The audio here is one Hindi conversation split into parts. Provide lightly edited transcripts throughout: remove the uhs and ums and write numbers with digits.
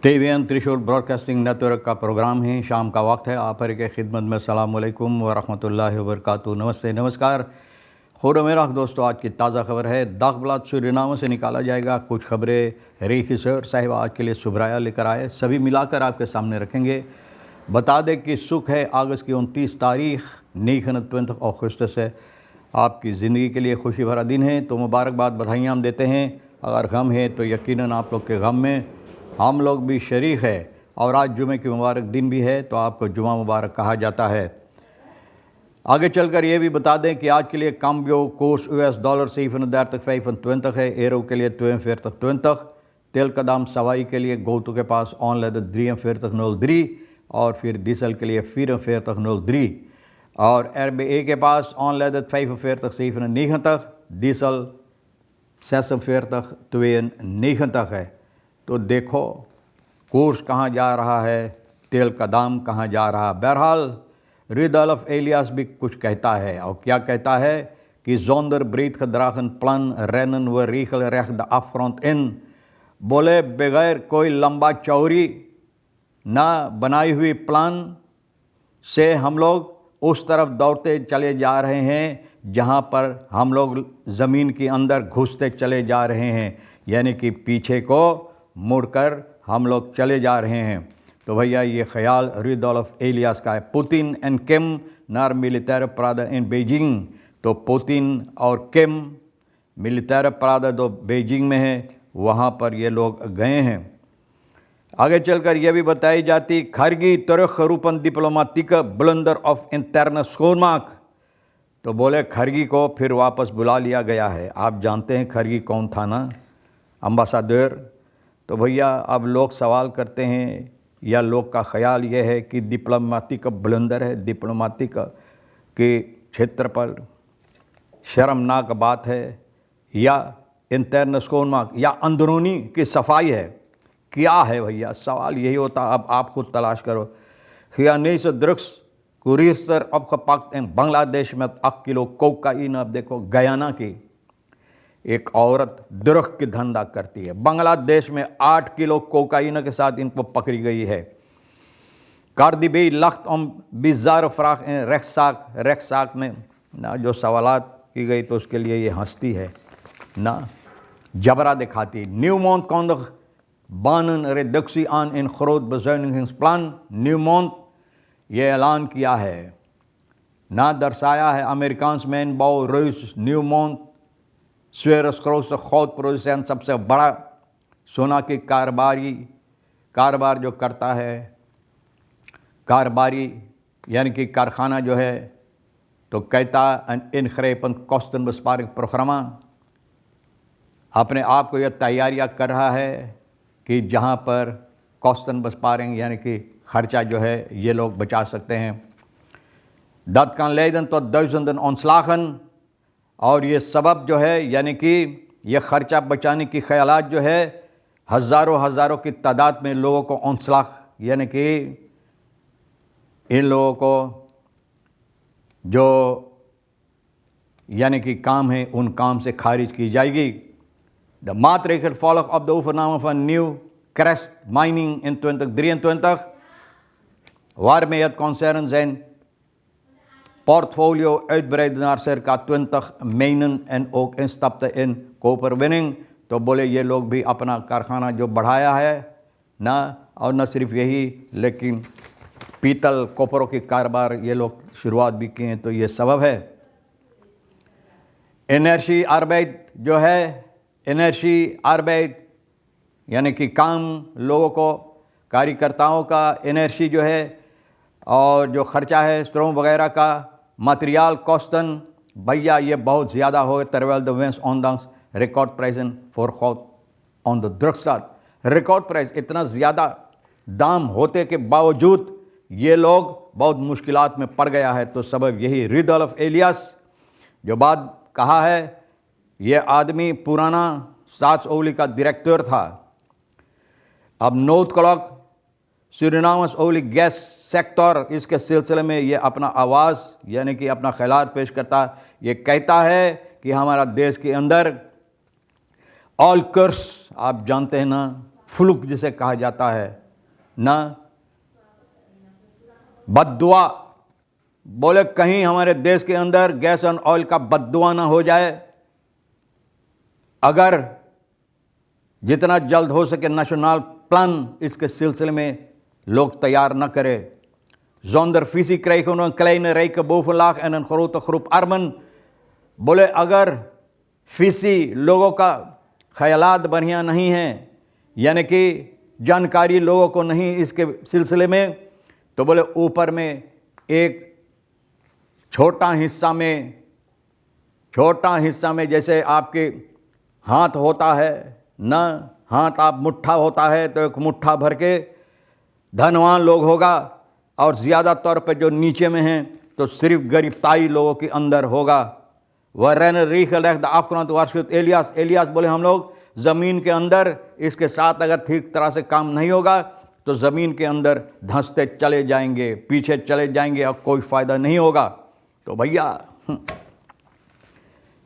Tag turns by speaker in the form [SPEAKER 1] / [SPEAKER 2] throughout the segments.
[SPEAKER 1] TVN त्रिशूल ब्रॉडकास्टिंग नेटवर्क का प्रोग्राम है। शाम का वक्त है। आप हर के खिदमत में अस्सलाम वालेकुम व रहमतुल्लाहि व बरकातुहू। नमस्ते, नमस्कार। खुद मेरा दोस्तों, आज की ताज़ा खबर है। दागब्लाद सूरीनाम से निकाला जाएगा कुछ खबरें रेखी सर साहिब आज के लिए सुबराया लेकर आए, सभी मिलाकर आपके सामने रखेंगे। बता दें कि सुख है अगस्त की 29 तारीख 29 अगस्त है। आपकी ज़िंदगी के लिए खुशी भरा दिन है, तो मुबारकबाद बधाइयाँ हम देते हैं। अगर गम है तो यकीनन आप लोग के गम में हम लोग भी शरीक है। और आज जुमे की मुबारक दिन भी है, तो आपको जुमा मुबारक कहा जाता है। आगे चलकर ये भी बता दें कि आज के लिए काम्बियो कोर्स US डॉलर 37,25 है, एरो के लिए 42,20, तेल का दाम सवाई के लिए गोतु के पास ऑनलाइन 43,03 और फिर डीजल के लिए 44,03 और RBA के पास ऑनलाइन 45,97, डीजल 46,92 है। तो देखो कोर्स कहाँ जा रहा है, तेल का दाम कहाँ जा रहा है। बहरहाल रिदल्फ एलियास भी कुछ कहता है, और क्या कहता है कि जोंदर ब्रीथ खदराखन प्लान रैनन व रीखल रेख द अफ्रंट इन, बोले बगैर कोई लंबा चौड़ी ना बनाई हुई प्लान से हम लोग उस तरफ दौड़ते चले जा रहे हैं जहाँ पर हम लोग ज़मीन के अंदर घुसते चले जा रहे हैं, यानी कि पीछे को मुड़कर हम लोग चले जा रहे हैं। तो भैया ये ख्याल रिदल्फ एलियास का है। पुतिन एंड किम नार मिलिटर परादा इन बीजिंग, तो पुतिन और किम मिलिटर परादा जो बीजिंग में है वहाँ पर ये लोग गए हैं। आगे चलकर यह भी बताई जाती खरगी तरख रूपन डिप्लोमाटिक ब्लंडर ऑफ इंटरनल स्कोरमार्क, तो बोले खरगी को फिर वापस बुला लिया गया है। आप जानते हैं खरगी कौन था ना, अम्बासाडर। तो भैया अब लोग सवाल करते हैं या लोग का ख्याल ये है कि डिप्लोमेटिक ब्लंडर है, डिप्लोमेटिक के क्षेत्र पर शर्मनाक बात है, या इंटरनल स्कोरमार्क या अंदरूनी की सफाई है, क्या है भैया? सवाल यही होता। अब आप खुद तलाश करो। खियानी से दृक्ष कुरीसर अब खपाक बांग्लादेश में 1 किलो कोकाइन। अब देखो गयाना की एक औरत दरख्त की धंधा करती है, बांग्लादेश में 8 किलो कोकाइन के साथ इनको पकड़ी गई है। कार्दिबी लख्त बिजार फ्राक रेखसाक में ना जो सवालात की गई, तो उसके लिए ये हंसती है ना, जबरा दिखाती। न्यूमोंट कौंद बानन रेडक्सी आन इन खरोद बजर्निंग प्लान, न्यूमोंट ये ऐलान किया है ना, दर्शाया है अमेरिकान्स मैन बाउ रूस न्यूमोंट स्वेरस क्रोस खोद प्रोसेस सबसे बड़ा सोना की कारोबार जो करता है, कारोबारी यानी कि कारखाना जो है, तो कहता इन खरेपन कॉस्टन बस्पारिंग प्रोग्रामा अपने आप को यह तैयारियां कर रहा है कि जहां पर कॉस्टन बस्पारिंग यानी कि खर्चा जो है ये लोग बचा सकते हैं। दत कान लेदन तो दुइज़enden ऑनस्लाखन, और ये सबब जो है यानी कि ये ख़र्चा बचाने की ख्यालात जो है हज़ारों की तादाद में लोगों को ऑनस्लाख यानी कि इन लोगों को जो यानी कि काम है उन काम से खारिज की जाएगी। The maatregel volg op de overname van nieuw Crest Mining in 2023, waarmee het concern zijn portfolio uitbreidde naar circa 20 mijnen en ook instapte in koperwinning। तो बोले ये लोग भी अपना कारखाना जो बढ़ाया है ना, और न सिर्फ यही लेकिन पीतल कॉपरों की कारोबार ये लोग शुरुआत भी किए हैं, तो ये सबब है। एनर्जी आर्बेट जो है, एनर्जी आर्बेट यानी कि काम लोगों को, कार्यकर्ताओं का एनर्जी जो है और जो ख़र्चा है स्ट्रोम वगैरह का, मटेरियल कॉस्टन भैया ये बहुत ज़्यादा हो। Travel the vans on the record price for खौत on the drugs, record price इतना ज़्यादा दाम होते के बावजूद ये लोग बहुत मुश्किलात में पड़ गया है। तो सबब यही रिदल्फ एलियास जो बात कहा है, ये आदमी पुराना साच ओली का डायरेक्टर था, अब नॉर्थ क्लॉक सूरीनामस ओली गैस सेक्टर इसके सिलसिले में ये अपना आवाज़ यानी कि अपना ख्यालात पेश करता। ये कहता है कि हमारा देश के अंदर ऑल कर्स, आप जानते हैं ना, फ्लूक जिसे कहा जाता है, ना बद्दुआ। बोले कहीं हमारे देश के अंदर गैस और ऑयल का बद्दुआ ना हो जाए। अगर जितना जल्द हो सके नेशनल प्लान इसके सिलसिले में लोग तैयार न करें। Zonder visie krijgen we een kleine rijke bovenlaag en een grote groep armen। बोले अगर फिसी लोगों का ख्यालात बढ़िया नहीं है, यानी कि जानकारी लोगों को नहीं इसके सिलसिले में, तो बोले ऊपर में एक छोटा हिस्सा में जैसे आपके हाथ होता है ना, हाथ आप मुट्ठा होता है तो एक मुट्ठा भर के धनवान लोग होगा, और ज़्यादा तौर पर जो नीचे में हैं तो सिर्फ गरीबताई लोगों के अंदर होगा। वह रैन रीख द आफरात वार्षिक एलियास बोले हम लोग ज़मीन के अंदर इसके साथ अगर ठीक तरह से काम नहीं होगा तो ज़मीन के अंदर धंसते चले जाएंगे, पीछे चले जाएंगे और कोई फ़ायदा नहीं होगा। तो भैया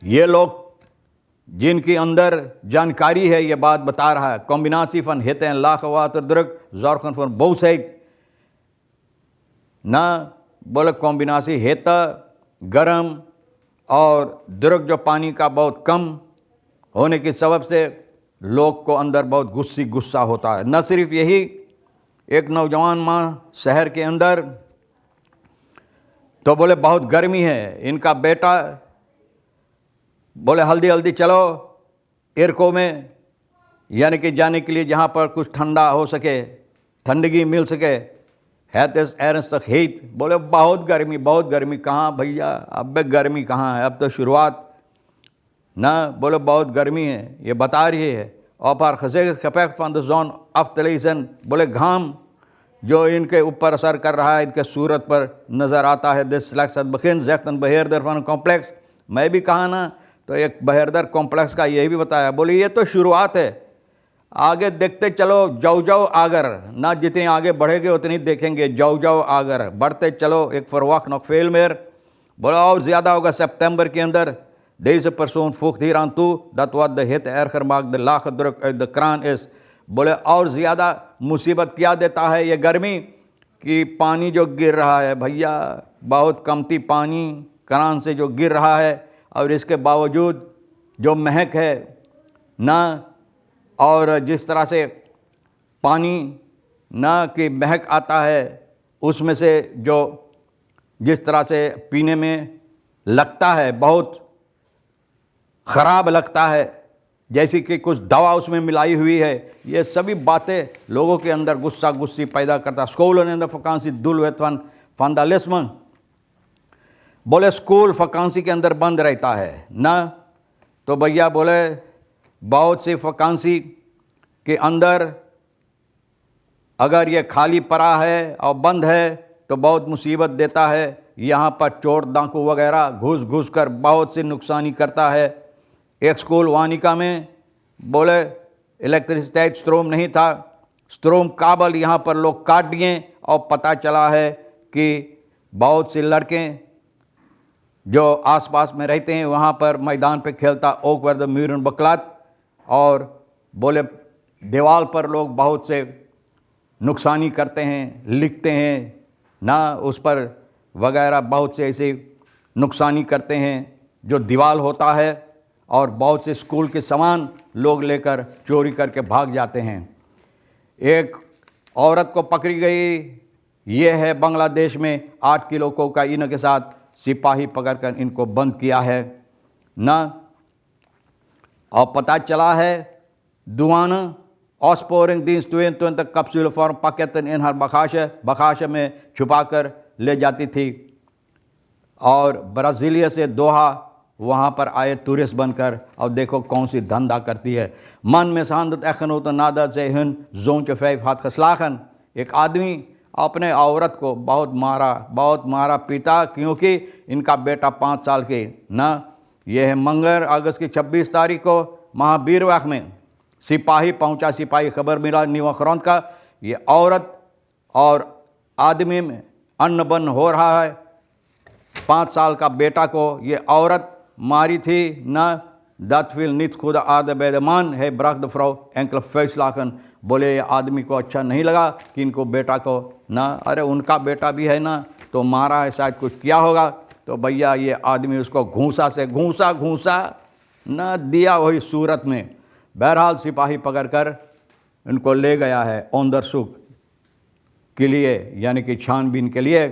[SPEAKER 1] ये लोग जिनके अंदर जानकारी है ये बात बता रहा है। कॉम्बिनासी फन हेते हैं लाखवात दृक जौरखन फन बहुसैक ना, बोले कॉम्बिनासी हेता गरम और दृक जो पानी का बहुत कम होने के सबब से लोग को अंदर बहुत गुस्सा होता है। न सिर्फ यही, एक नौजवान माँ शहर के अंदर तो बोले बहुत गर्मी है, इनका बेटा बोले हल्दी चलो एयरको में, यानी कि जाने के लिए जहाँ पर कुछ ठंडा हो सके, ठंडगी मिल सके। है तेस एरस तक हेत, बोले बहुत गर्मी कहाँ भैया, अब गर्मी कहाँ है, अब तो शुरुआत ना। बोले बहुत गर्मी है, ये बता रही है। और पर खसे खपैक फन द जोन ऑफ तलेसन, बोले घाम जो इनके ऊपर असर कर रहा है, इनके सूरत पर नज़र आता है। दिस लक्स बखिन जैक्तन बहेरदर फन कॉम्प्लेक्स, मैं भी कहा ना, तो एक बहेरदर कॉम्प्लेक्स का यही भी बताया। बोले ये तो शुरुआत है, आगे देखते चलो, जाओ आगर ना, जितनी आगे बढ़ेंगे उतनी देखेंगे, जाओ आगर बढ़ते चलो। एक फरवाक नौफेल मेर बोला और ज़्यादा होगा सितंबर के अंदर। deze persoon voegt hieraan toe dat wat de hitte erger maakt, de lage druk uit de kraan is। बोले और ज़्यादा मुसीबत क्या देता है ये गर्मी, कि पानी जो गिर रहा है भैया, बहुत कमती पानी क्रान से जो गिर रहा है, और इसके बावजूद जो महक है ना, और जिस तरह से पानी ना की महक आता है, उसमें से जो जिस तरह से पीने में लगता है, बहुत ख़राब लगता है, जैसे कि कुछ दवा उसमें मिलाई हुई है। ये सभी बातें लोगों के अंदर गुस्सी पैदा करता। स्कूल ने फकांसी दुल वेतवन फंदालिस्म, बोले स्कूल फकांसी के अंदर बंद रहता है ना, तो भैया बोले बहुत सी फकांसी के अंदर अगर ये खाली पड़ा है और बंद है तो बहुत मुसीबत देता है। यहाँ पर चोर डाकू वगैरह घुस कर बहुत सी नुकसानी करता है। एक स्कूल वानिका में बोले इलेक्ट्रिसिटी स्ट्रोम नहीं था, स्ट्रोम काबल यहाँ पर लोग काट दिए, और पता चला है कि बहुत से लड़के जो आसपास में रहते हैं वहाँ पर मैदान पे खेलता ओक वर द म्यूरन बकलात, और बोले दीवार पर लोग बहुत से नुकसानी करते हैं, लिखते हैं ना उस पर वगैरह, बहुत से ऐसे नुकसानी करते हैं जो दीवार होता है, और बहुत से स्कूल के सामान लोग लेकर चोरी करके भाग जाते हैं। एक औरत को पकड़ी गई, ये है बांग्लादेश में, 8 किलो कोकाइन के साथ सिपाही पकड़कर इनको बंद किया है ना। और पता चला है दुआना ऑस्पोरिंग dienst 22 कैप्सूल फॉर्म पाकिस्तान इन हर बखाशा में छुपा कर ले जाती थी, और ब्राज़ीलिया से दोहा वहाँ पर आए टूरिस्ट बनकर, और देखो कौन सी धंधा करती है। मन में शांत एखन हो तो नादा से हिन जोन के फैफ हाथ खसलाखन, एक आदमी अपने औरत को बहुत मारा पीटा, क्योंकि इनका बेटा 5 साल के ना, यह है मंगल अगस्त की 26 तारीख को महावीरवाख में सिपाही पहुंचा। सिपाही खबर मिला नीवाखरौंद का, ये औरत और आदमी में अन्न बन्न हो रहा है। 5 साल का बेटा को ये औरत मारी थी ना। Dat wil niet goede aarde bij de man. Hij bracht de vrouw enkele vuistslagen बोले ये आदमी को अच्छा नहीं लगा कि इनको बेटा को ना, अरे उनका बेटा भी है ना, तो मारा है, शायद कुछ किया होगा। तो भैया ये आदमी उसको घूंसा से घूंसा न दिया वही सूरत में। बहरहाल सिपाही पकड़कर इनको ले गया है औंदर सुख के लिए, यानी कि छानबीन के लिए।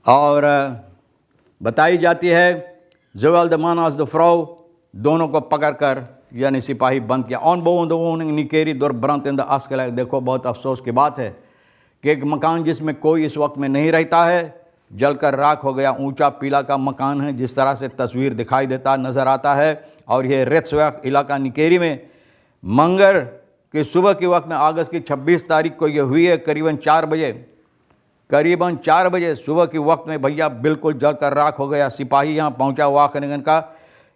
[SPEAKER 1] और बताई जाती है ज़ोवेल द मानास द फ्राउ, दोनों को पकड़कर यानी सिपाही बंद किया। ऑन बो निकेरी दौर ब्रांत इन द आस्कल। देखो बहुत अफसोस की बात है कि एक मकान जिसमें कोई इस वक्त में नहीं रहता है जलकर राख हो गया। ऊंचा पीला का मकान है, जिस तरह से तस्वीर दिखाई देता नज़र आता है। और ये रेत्सवैक इलाका निकेरी में मंगर के सुबह के वक्त में अगस्त की 26 तारीख को ये हुई है। करीबन 4 बजे सुबह के वक्त में भैया बिल्कुल जलकर राख हो गया। सिपाही यहाँ पहुँचा वाखनगन का,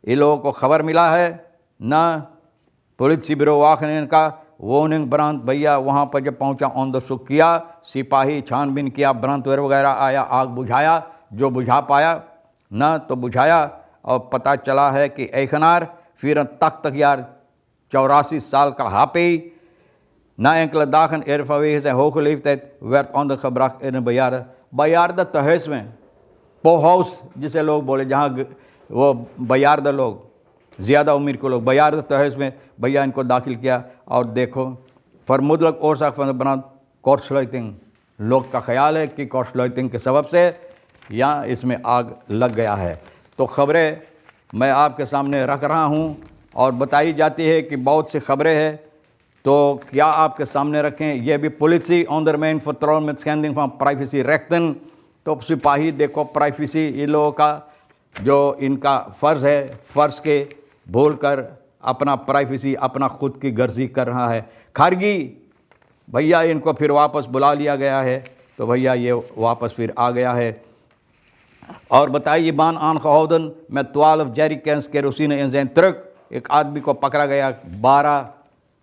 [SPEAKER 1] ये लोगों को खबर मिला है ना, पुलिस ब्यूरो वाखनगन का वोनिंग ब्रांत भैया वहाँ पर जब पहुँचा ऑन द सुख किया, सिपाही छानबीन किया, ब्रांत वगैरह आया, आग बुझाया, जो बुझा पाया ना तो बुझाया। और पता चला है कि एखनार फिर तक यार 84 साल का हापी ना enkele dagen eerder vanwege zijn hoge leeftijd werd ondergebracht in een bejaarde tehuis में, पोहाउस जिसे लोग बोले, जहाँ वो बेयार्द लोग, ज़्यादा उम्र के लोग, बेयार्द तहस में भैया इनको दाखिल किया। और देखो फरमुदलक ओरसाक फन बना कोर्सलाइटिंग, लोग का ख्याल है कि कोर्सलाइटिंग के सबब से यहाँ इसमें आग लग गया है। तो ख़बरें मैं आपके सामने रख रहा हूँ और बताई जाती है कि बहुत सी ख़बरें हैं, तो क्या आपके सामने रखें। ये भी पुलिस ऑनरमैन फतरौन में स्कैंडिंग फ्रॉम प्राइवेसी रखतन। तो सिपाही देखो प्राइवेसी ये लोगों का जो इनका फ़र्ज़ है, फ़र्ज़ के भूल कर अपना प्राइवेसी, अपना खुद की गर्जी कर रहा है। खारगी भैया इनको फिर वापस बुला लिया गया है, तो भैया ये वापस फिर आ गया है। और बताइए बान आन खौदन में 12 जेरी कैंस केरोसिन इन ज़ैन तुर्क, एक आदमी को पकड़ा गया। 12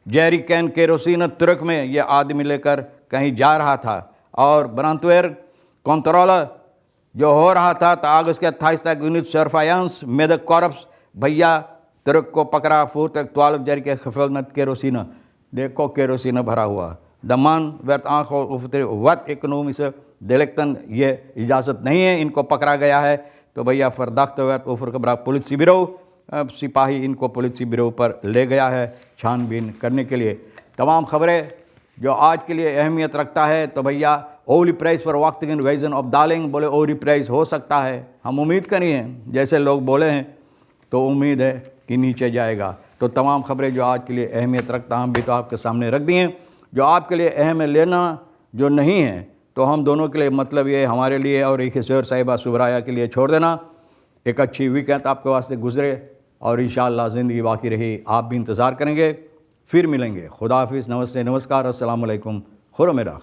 [SPEAKER 1] जेरी कैन केरोसिन तुर्क में ये आदमी लेकर कहीं जा रहा था। और ब्रांतवेर कंट्रोल जो हो रहा था तो अगस्त के 28 तक यूनिट सरफायांस में द कॉर्प्स भैया तुर्क को पकड़ा। 4 तक 12 जेरी के खफल केरोसिन, देखो केरोसिन भरा हुआ। दमान व्यर्थ आँखों वत इकोनॉमी से दिलकतन ये इजाज़त नहीं है, इनको पकड़ा गया है। तो भैया फरदाख्त व्यर्थ उफर कबरा पुलिस शिविरों, सिपाही इनको पुलिस शिविरों पर ले गया है छानबीन करने के लिए। तमाम खबरें जो आज के लिए अहमियत रखता है, तो भैया ओली प्राइस फॉर वक्त इन वेजन ऑफ दालिंग बोले ओली प्राइस हो सकता है, हम उम्मीद करी हैं, जैसे लोग बोले हैं तो उम्मीद है कि नीचे जाएगा। तो तमाम खबरें जो आज के लिए अहमियत रखता हम भी तो आपके सामने रख दी हैं। जो आपके लिए अहम है लेना, जो नहीं है तो हम दोनों के लिए मतलब ये हमारे लिए और एक किशोर साहिबा सुबराया के लिए छोड़ देना। एक अच्छी वीकेंड आपके वास्ते गुजरे और इंशाअल्लाह ज़िंदगी बाकी रही, आप भी इंतज़ार करेंगे। फिर मिलेंगे। खुदा हाफिज़, नमस्ते, नमस्कार, अस्सलाम वालेकुम, खुदा मेरा।